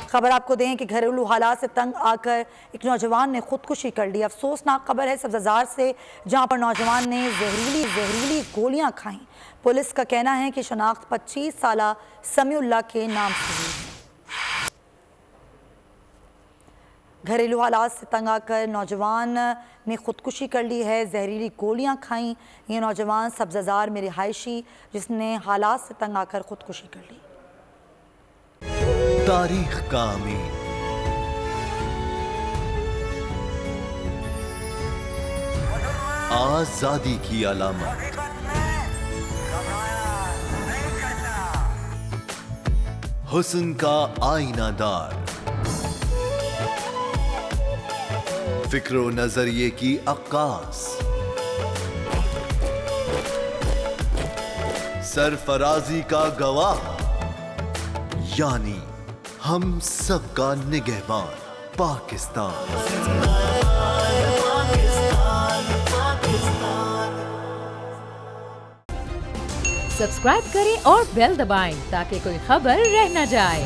खबर आपको दें कि घरेलू हालात से तंग आकर एक नौजवान ने खुदकुशी कर ली। अफसोसनाक खबर है सब्जाजार से, जहां पर नौजवान ने जहरीली गोलियां खाईं। पुलिस का कहना है कि शनाख्त 25 साला समीउल्लाह के नाम से हुई है। घरेलू हालात से तंग आकर नौजवान ने खुदकुशी कर ली है, जहरीली गोलियां खाईं। ये नौजवान सब्जाजार में रिहायशी, जिसने हालात से तंग आकर खुदकुशी कर ली। तारीख का अमीर, आजादी की अलामत, हुस्न का आईनादार, फिक्रो नजरिए की अक्कास, सरफराजी का गवाह, यानी हम सबका निगहबान पाकिस्तान। सब्सक्राइब करें और बेल दबाएं ताकि कोई खबर रह न जाए।